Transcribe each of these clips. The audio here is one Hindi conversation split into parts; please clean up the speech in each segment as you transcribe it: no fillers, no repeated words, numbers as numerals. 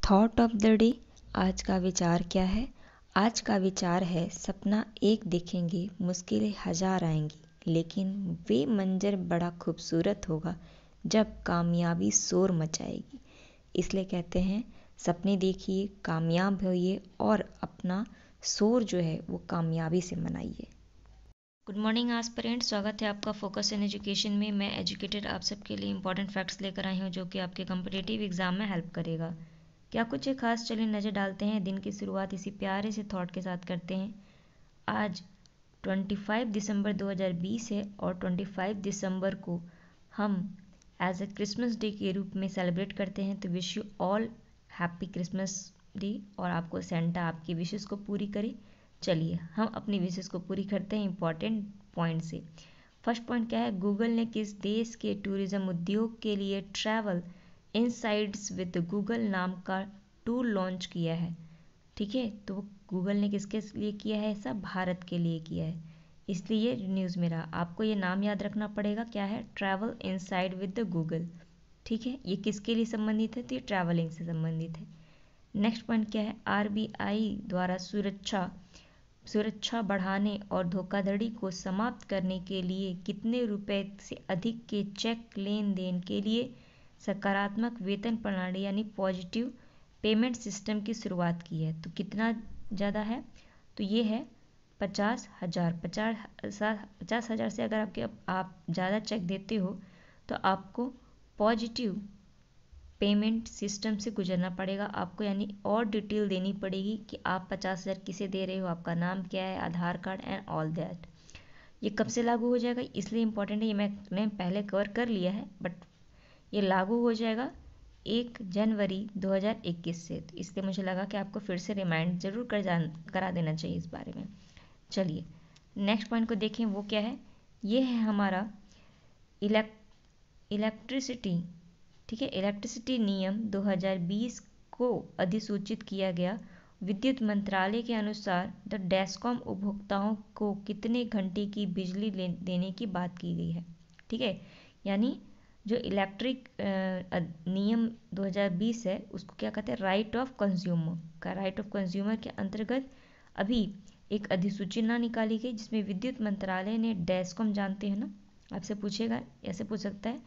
Thought of the day. आज का विचार क्या है? आज का विचार है, सपना एक देखेंगे, मुश्किलें हजार आएंगी, लेकिन वे मंजर बड़ा खूबसूरत होगा जब कामयाबी शोर मचाएगी। इसलिए कहते हैं, सपने देखिए, कामयाब होइए और अपना शोर जो है वो कामयाबी से मनाइए। गुड मॉर्निंग एस्पिरेंट, स्वागत है आपका फोकस इन एजुकेशन में। मैं एजुकेटेड आप सबके लिए इंपॉर्टेंट फैक्ट्स लेकर आई हूँ जो कि आपके कॉम्पिटिटिव एग्जाम में हेल्प करेगा। क्या कुछ एक खास, चलिए नज़र डालते हैं। दिन की शुरुआत इसी प्यारे से थॉट के साथ करते हैं। आज 25 दिसंबर 2020 है और 25 दिसंबर को हम एज ए क्रिसमस डे के रूप में सेलिब्रेट करते हैं। तो wish you all happy Christmas day और आपको सेंटा आपकी विशेस को पूरी करे। चलिए हम अपनी विशेस को पूरी करते हैं इंपॉर्टेंट पॉइंट से। फर्स्ट पॉइंट क्या है? गूगल ने किस देश के टूरिज्म उद्योग के लिए ट्रैवल इनसाइट्स विद गूगल नाम का टूल लॉन्च किया है? ठीक है, तो गूगल ने किसके लिए किया है ऐसा? भारत के लिए किया है, इसलिए ये न्यूज़ में रहा। आपको ये नाम याद रखना पड़ेगा, क्या है? Travel insight with the Google. ठीक है, ये किसके लिए संबंधित है? तो ये ट्रैवलिंग से संबंधित है। नेक्स्ट पॉइंट क्या है? आरबीआई द्वारा सुरक्षा बढ़ाने और धोखाधड़ी को समाप्त करने के लिए कितने रुपए से अधिक के चेक लेन देन के लिए सकारात्मक वेतन प्रणाली यानी पॉजिटिव पेमेंट सिस्टम की शुरुआत की है? तो कितना ज़्यादा है? तो ये है 50,000। 50,000 से अगर आप ज़्यादा चेक देते हो तो आपको पॉजिटिव पेमेंट सिस्टम से गुजरना पड़ेगा आपको, यानी और डिटेल देनी पड़ेगी कि आप 50,000 किसे दे रहे हो, आपका नाम क्या है, आधार कार्ड एंड ऑल दैट। ये कब से लागू हो जाएगा, इसलिए इम्पोर्टेंट है, ये मैंने पहले कवर कर लिया है, बट ये लागू हो जाएगा 1 जनवरी 2021 से। तो इसलिए मुझे लगा कि आपको फिर से रिमाइंड जरूर करा देना चाहिए इस बारे में। चलिए नेक्स्ट पॉइंट को देखें, वो क्या है? ये है हमारा इलेक्ट्रिसिटी। ठीक है, इलेक्ट्रिसिटी नियम 2020 को अधिसूचित किया गया। विद्युत मंत्रालय के अनुसार द डेस्कॉम उपभोक्ताओं को कितने घंटे की बिजली देने की बात की गई है? ठीक है, यानी जो इलेक्ट्रिक नियम 2020 है उसको क्या कहते हैं? राइट ऑफ कंज्यूमर का। राइट ऑफ कंज्यूमर के अंतर्गत अभी एक अधिसूचना निकाली गई जिसमें विद्युत मंत्रालय ने डेस्कॉम, जानते हैं ना, आपसे पूछेगा, ऐसे पूछ सकता है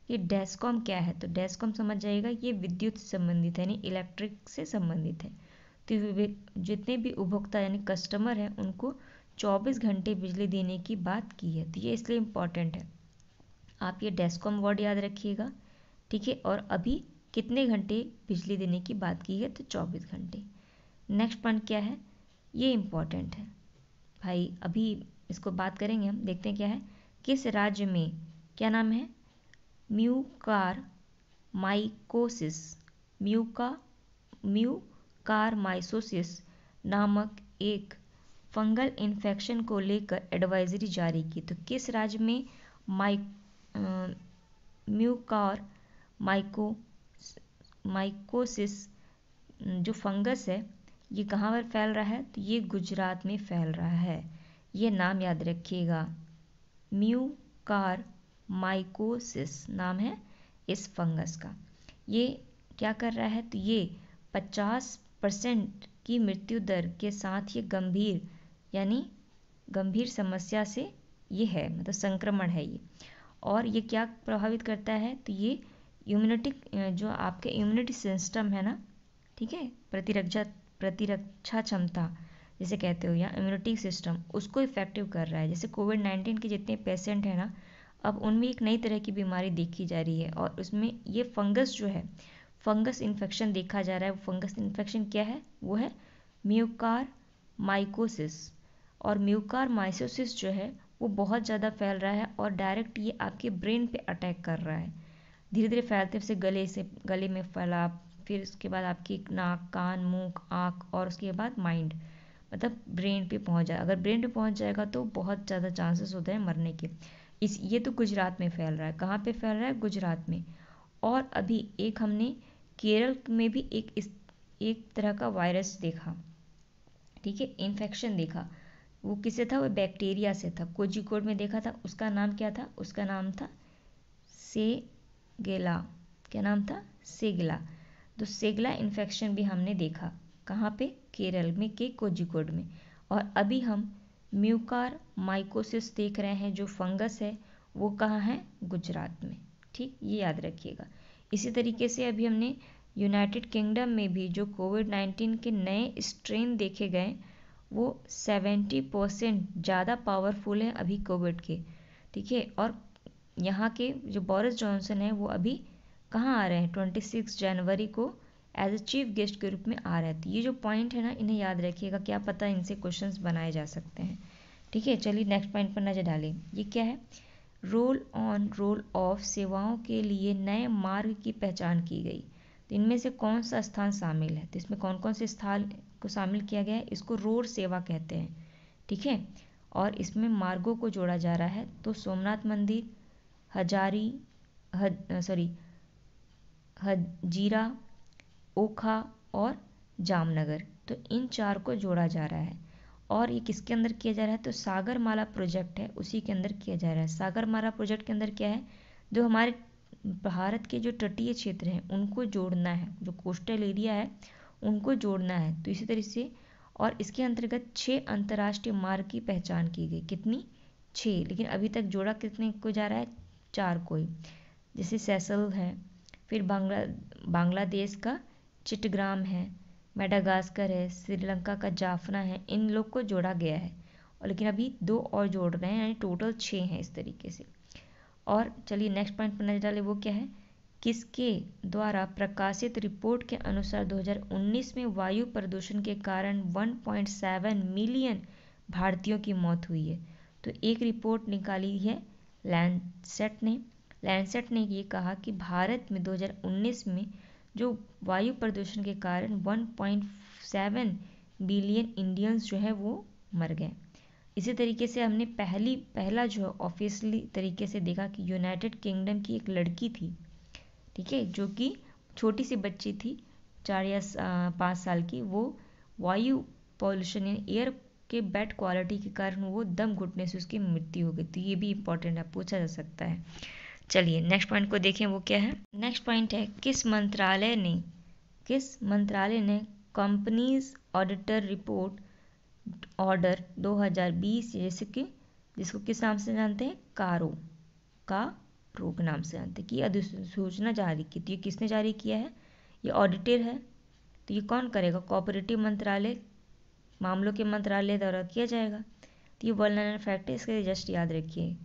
कि डेस्कॉम क्या है? तो डेस्कॉम समझ जाइएगा, ये विद्युत से संबंधित है, यानी इलेक्ट्रिक से संबंधित है। तो जितने भी उपभोक्ता यानी कस्टमर हैं उनको 24 घंटे बिजली देने की बात की है। तो ये इसलिए इम्पॉर्टेंट है, आप ये डेस्कॉम वर्ड याद रखिएगा। ठीक है, और अभी कितने घंटे बिजली देने की बात की है? तो 24 घंटे। नेक्स्ट पॉइंट क्या है? ये इम्पॉर्टेंट है भाई, अभी इसको बात करेंगे हम, देखते हैं क्या है। किस राज्य में, क्या नाम है? म्यूकारमाइकोसिस नामक एक फंगल इन्फेक्शन को लेकर एडवाइजरी जारी की। तो किस राज्य में म्यूकार माइकोसिस जो फंगस है ये कहाँ पर फैल रहा है? तो ये गुजरात में फैल रहा है। ये नाम याद रखिएगा, म्यूकार माइकोसिस नाम है इस फंगस का। ये क्या कर रहा है? तो ये 50% की मृत्यु दर के साथ ये गंभीर समस्या से ये है, मतलब संक्रमण है ये। और ये क्या प्रभावित करता है? तो ये जो आपके इम्यूनिटी सिस्टम है ना, ठीक है, प्रतिरक्षा क्षमता जिसे कहते हो, या इम्यूनिटी सिस्टम, उसको इफेक्टिव कर रहा है। जैसे कोविड-19 के जितने पेशेंट हैं ना, अब उनमें एक नई तरह की बीमारी देखी जा रही है और उसमें ये फंगस जो है, फंगस इन्फेक्शन देखा जा रहा है। वो फंगस इन्फेक्शन क्या है? वो है म्यूकार माइकोसिस। और म्यूकार माइकोसिस जो है वो बहुत ज़्यादा फैल रहा है और डायरेक्ट ये आपके ब्रेन पे अटैक कर रहा है। धीरे धीरे फैलते से गले में फैला, फिर उसके बाद आपकी नाक, कान, मुंह, आँख और उसके बाद माइंड, मतलब ब्रेन पे पहुंच जाए। अगर ब्रेन पे पहुंच जाएगा तो बहुत ज़्यादा चांसेस होते हैं मरने के। ये तो गुजरात में फैल रहा है। कहाँ पे फैल रहा है? गुजरात में। और अभी एक हमने केरल में भी एक तरह का वायरस देखा, ठीक है, इन्फेक्शन देखा। वो किससे था? वो बैक्टीरिया से था। कोझिकोड में देखा था। उसका नाम क्या था? उसका नाम था सेगेला। क्या नाम था? सेगेला। तो सेगला इन्फेक्शन भी हमने देखा कहाँ पे, केरल में के कोझिकोड में। और अभी हम म्यूकार माइकोसिस देख रहे हैं जो फंगस है, वो कहाँ है, गुजरात में। ठीक, ये याद रखिएगा। इसी तरीके से अभी हमने यूनाइटेड किंगडम में भी जो कोविड-19 के नए स्ट्रेन देखे गए वो 70% ज़्यादा पावरफुल है अभी कोविड के। ठीक है, और यहाँ के जो बोरिस जॉनसन है वो अभी कहाँ आ रहे हैं, 26 जनवरी को एज ए चीफ गेस्ट के रूप में आ रहे थे। ये जो पॉइंट है ना, इन्हें याद रखिएगा, क्या पता इनसे क्वेश्चंस बनाए जा सकते हैं। ठीक है, चलिए नेक्स्ट पॉइंट पर नजर डालें। ये क्या है, रोल ऑन रोल ऑफ सेवाओं के लिए नए मार्ग की पहचान की गई। तो इनमें से कौन सा स्थान शामिल है, तो इसमें कौन कौन से स्थान को शामिल किया गया है, इसको रोड सेवा कहते हैं। ठीक है, और इसमें मार्गों को जोड़ा जा रहा है। तो सोमनाथ मंदिर, हजीरा, ओखा और जामनगर, तो इन चार को जोड़ा जा रहा है। और ये किसके अंदर किया जा रहा है, तो सागरमाला प्रोजेक्ट है, उसी के अंदर किया जा रहा है। सागरमाला प्रोजेक्ट के अंदर क्या है, जो हमारे भारत के जो तटीय क्षेत्र हैं उनको जोड़ना है, जो कोस्टल एरिया है उनको जोड़ना है। तो इसी तरह से, और इसके अंतर्गत 6 अंतर्राष्ट्रीय मार्ग की पहचान की गई। कितनी, 6, लेकिन अभी तक जोड़ा कितने को जा रहा है, 4 को ही। जैसे सैसल है, फिर बांग्लादेश का चिटग्राम है, मेडागास्कर है, श्रीलंका का जाफना है, इन लोग को जोड़ा गया है। और लेकिन अभी 2 और जोड़ रहे हैं, यानी टोटल 6 हैं इस तरीके से। और चलिए नेक्स्ट पॉइंट पर नजर डालें, वो क्या है, किसके द्वारा प्रकाशित रिपोर्ट के अनुसार 2019 में वायु प्रदूषण के कारण 1.7 मिलियन भारतीयों की मौत हुई है। तो एक रिपोर्ट निकाली है लैंसेट ने ये कहा कि भारत में 2019 में जो वायु प्रदूषण के कारण 1.7 बिलियन इंडियंस जो है वो मर गए। इसी तरीके से हमने पहला जो ऑफिशियली तरीके से देखा कि यूनाइटेड किंगडम की एक लड़की थी, ठीक है, जो कि छोटी सी बच्ची थी, 4 या 5 साल की, वो वायु पॉल्यूशन यानी एयर के बैड क्वालिटी के कारण वो दम घुटने से उसकी मृत्यु हो गई। तो ये भी इंपॉर्टेंट है, पूछा जा सकता है। चलिए नेक्स्ट पॉइंट को देखें, वो क्या है, नेक्स्ट पॉइंट है, किस मंत्रालय ने कंपनीज ऑडिटर रिपोर्ट ऑर्डर 2020 जैसे कि जिसको किस नाम से जानते हैं, कारो के नाम से जानते हैं, कि अधिसूचना जारी की। तो ये किसने जारी किया है, ये ऑडिटर है। तो ये कौन करेगा, कोऑपरेटिव मंत्रालय मामलों के मंत्रालय द्वारा किया जाएगा। तो ये वर्ल्ड एंड फैक्ट है, इसके जस्ट याद रखिए।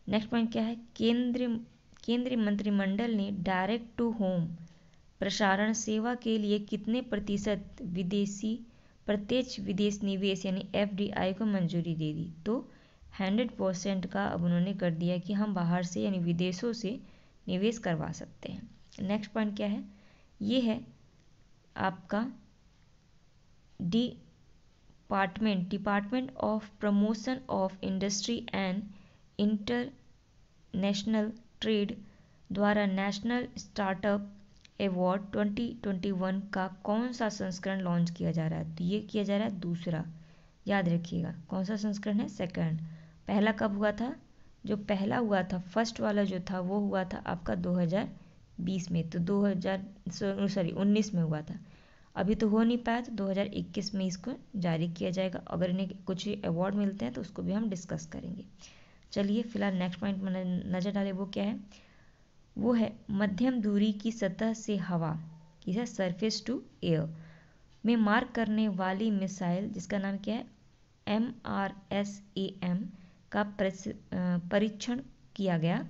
नेक्स्ट पॉइंट क्या है, केंद्रीय मंत्रिमंडल ने डायरेक्ट टू होम प्रसारण सेवा के लिए कितने प्रतिशत प्रत्यक्ष विदेश निवेश यानी FDI को मंजूरी दे दी। तो 100% का अब उन्होंने कर दिया कि हम बाहर से यानी विदेशों से निवेश करवा सकते हैं। नेक्स्ट पॉइंट क्या है, ये है आपका department of promotion of industry and international trade द्वारा नेशनल स्टार्टअप अवार्ड 2021 का कौन सा संस्करण लॉन्च किया जा रहा है। तो ये किया जा रहा है दूसरा, याद रखिएगा कौन सा संस्करण है, सेकंड। पहला कब हुआ था, जो पहला हुआ था फर्स्ट वाला जो था वो हुआ था आपका 2020 में, तो 19 में हुआ था। अभी तो हो नहीं पाया, तो 2021 में इसको जारी किया जाएगा। अगर इन्हें कुछ अवार्ड मिलते हैं तो उसको भी हम डिस्कस करेंगे। चलिए फिलहाल नेक्स्ट पॉइंट में नज़र डालें, वो क्या है, वो है मध्यम दूरी की सतह से हवा, किसे, सरफेस टू एयर में मार करने वाली मिसाइल जिसका नाम क्या है, MRSAM का परीक्षण किया गया।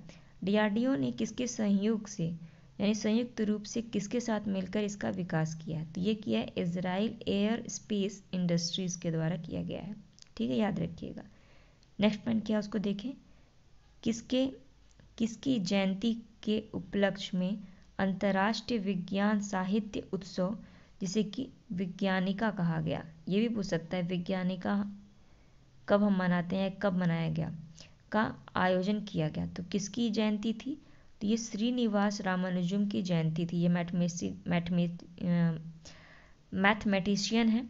DRDO ने किसके सहयोग से यानी संयुक्त रूप से किसके साथ मिलकर इसका विकास किया है। तो ये किया है इजराइल एयर स्पेस इंडस्ट्रीज के द्वारा किया गया है। ठीक है, याद रखिएगा। नेक्स्ट पॉइंट क्या है उसको देखें, किसकी जयंती के उपलक्ष्य में अंतर्राष्ट्रीय विज्ञान साहित्य उत्सव जिसे कि विज्ञानिका कहा गया, ये भी पूछ सकता है, विज्ञानिका कब हम मनाते हैं, कब मनाया गया, का आयोजन किया गया। तो किसकी जयंती थी, तो ये श्रीनिवास रामानुजम की जयंती थी। ये मैथमेटिशियन है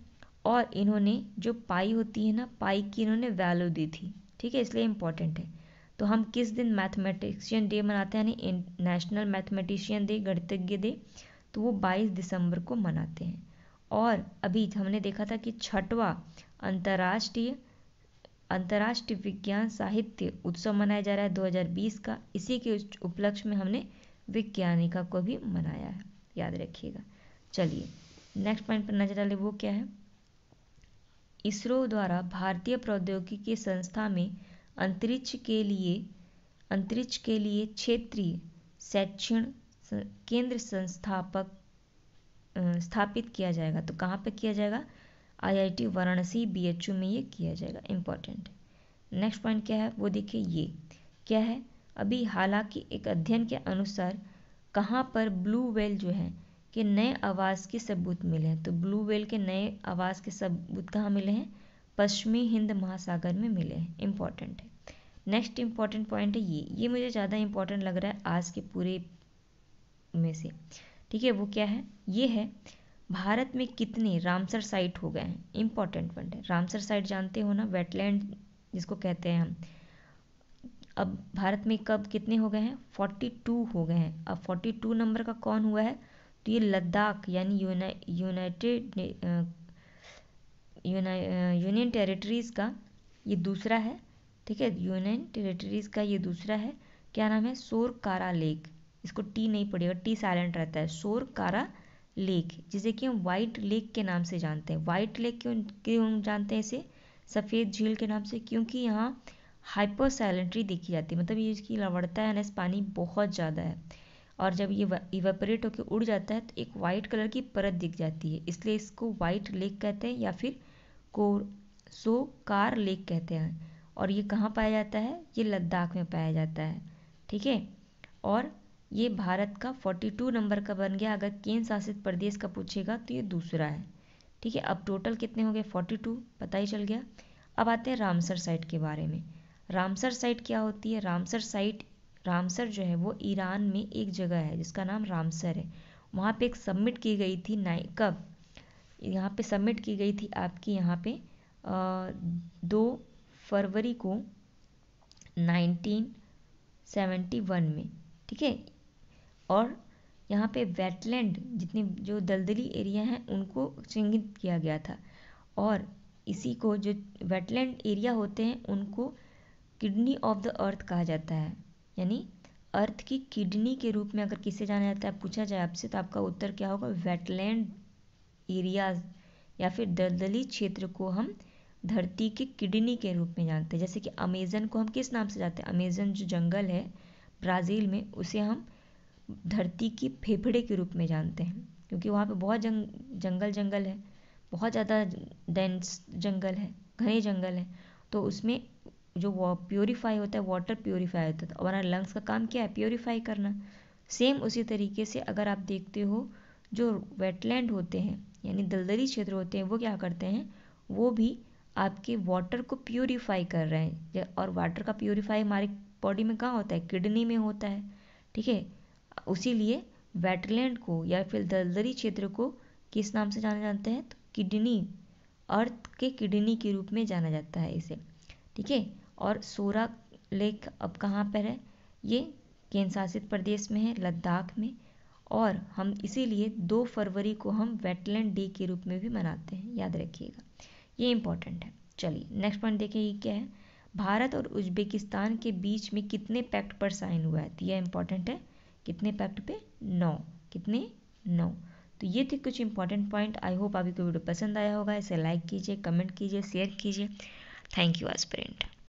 और इन्होंने जो पाई होती है ना, पाई की इन्होंने वैल्यू दी थी। ठीक है, इसलिए इम्पोर्टेंट है। तो हम किस दिन मैथमेटिशियन डे मनाते हैं, यानी नेशनल मैथमेटिशियन डे, गणितज्ञ डे, तो वो 22 दिसंबर को मनाते हैं। और अभी हमने देखा था कि 6वां अंतर्राष्ट्रीय विज्ञान साहित्य उत्सव मनाया जा रहा है 2020 का। इसी के उपलक्ष्य में हमने विज्ञानिका को भी मनाया है, याद रखिएगा। चलिए नेक्स्ट पॉइंट पर नजर डालें, वो क्या है। इसरो द्वारा भारतीय प्रौद्योगिकी संस्था में अंतरिक्ष के लिए क्षेत्रीय शैक्षण केंद्र स्थापित किया जाएगा। तो कहाँ पे किया जाएगा? IIT वाराणसी BHU में ये किया जाएगा। इम्पॉर्टेंट है। नेक्स्ट पॉइंट क्या है वो देखिए, ये क्या है। अभी हालांकि एक अध्ययन के अनुसार कहाँ पर ब्लू व्हेल जो है कि नए आवास के सबूत मिले हैं। तो ब्लू व्हेल के नए आवास के सबूत कहाँ मिले हैं? पश्चिमी हिंद महासागर में मिले हैं। इम्पॉर्टेंट है। नेक्स्ट इम्पॉर्टेंट पॉइंट है ये मुझे ज़्यादा इम्पॉर्टेंट लग रहा है आज के पूरे में से। ठीक है, वो क्या है? ये है भारत में कितने रामसर साइट हो गए हैं। इम्पॉर्टेंट पॉइंट है। रामसर साइट जानते हो ना, वेटलैंड जिसको कहते हैं हम। अब भारत में कब कितने हो गए हैं? 42 हो गए हैं। अब 42 नंबर का कौन हुआ है? तो ये लद्दाख यानी यूनियन टेरिटरीज़ का ये दूसरा है। ठीक है, यूनियन टेरिटरीज़ का ये दूसरा है। क्या नाम है? सोरकारा लेक। इसको टी नहीं पड़ेगा, टी साइलेंट रहता है। सोरकारा लेक, जिसे कि हम वाइट लेक के नाम से जानते हैं। वाइट लेक क्यों जानते हैं इसे? सफ़ेद झील के नाम से, क्योंकि यहाँ हाइपर सैलिनिटी देखी जाती है। मतलब ये इसकी लवणता है ना, इस पानी बहुत ज़्यादा है, और जब ये इवेपोरेट होकर उड़ जाता है तो एक वाइट कलर की परत दिख जाती है, इसलिए इसको वाइट लेक कहते हैं या फिर सोकार लेक कहते हैं। और ये कहाँ पाया जाता है? ये लद्दाख में पाया जाता है। ठीक है, और ये भारत का 42 नंबर का बन गया। अगर केंद्र शासित प्रदेश का पूछेगा तो ये दूसरा है। ठीक है, अब टोटल कितने हो गए? 42, पता ही चल गया। अब आते हैं रामसर साइट के बारे में। रामसर साइट क्या होती है? रामसर जो है वो ईरान में एक जगह है जिसका नाम रामसर है। वहाँ पे एक सबमिट की गई थी कब? यहाँ पे सबमिट की गई थी आपकी यहाँ पे 2 फरवरी को 1971 में। ठीक है, और यहाँ पे वेटलैंड जितने जो दलदली एरिया हैं उनको चिन्हित किया गया था। और इसी को जो वेटलैंड एरिया होते हैं उनको किडनी ऑफ द अर्थ कहा जाता है। यानी अर्थ की किडनी के रूप में अगर किसे जाना जाता है, पूछा जाए आपसे, तो आपका उत्तर क्या होगा? वेटलैंड एरियाज या फिर दलदली क्षेत्र को हम धरती की किडनी के रूप में जानते हैं। जैसे कि अमेजन को हम किस नाम से जानते हैं? अमेजन जो जंगल है ब्राज़ील में, उसे हम धरती की फेफड़े के रूप में जानते हैं, क्योंकि वहाँ पे बहुत जंगल है, बहुत ज़्यादा डेंस जंगल है, घने जंगल है। तो उसमें जो प्योरीफाई होता है, वाटर प्योरीफाई होता है। और हमारा लंग्स का काम क्या है? प्योरीफाई करना। सेम उसी तरीके से अगर आप देखते हो जो वेटलैंड होते हैं यानी दलदली क्षेत्र होते हैं, वो क्या करते हैं? वो भी आपके वाटर को प्योरीफाई कर रहे हैं। और वाटर का प्योरीफाई हमारी बॉडी में कहाँ होता है? किडनी में होता है। ठीक है, उसीलिए वेटलैंड को या फिर दलदली क्षेत्र को किस नाम से जाना जाता है? तो किडनी, अर्थ के किडनी के रूप में जाना जाता है इसे। ठीक है, और सोरा लेक अब कहाँ पर है? ये केंद्र शासित प्रदेश में है, लद्दाख में। और हम इसीलिए 2 फरवरी को हम वेटलैंड डे के रूप में भी मनाते हैं, याद रखिएगा। ये इंपॉर्टेंट है। चलिए नेक्स्ट पॉइंट देखिए, ये क्या है। भारत और उज्बेकिस्तान के बीच में कितने पैक्ट पर साइन हुआ है? तो यह इंपॉर्टेंट है। कितने पैक्ट पे? 9। कितने? 9। तो ये थे कुछ इंपॉर्टेंट पॉइंट। आई होप आपको वीडियो पसंद आया होगा। इसे लाइक कीजिए, कमेंट कीजिए, शेयर कीजिए। Thank you aspirant.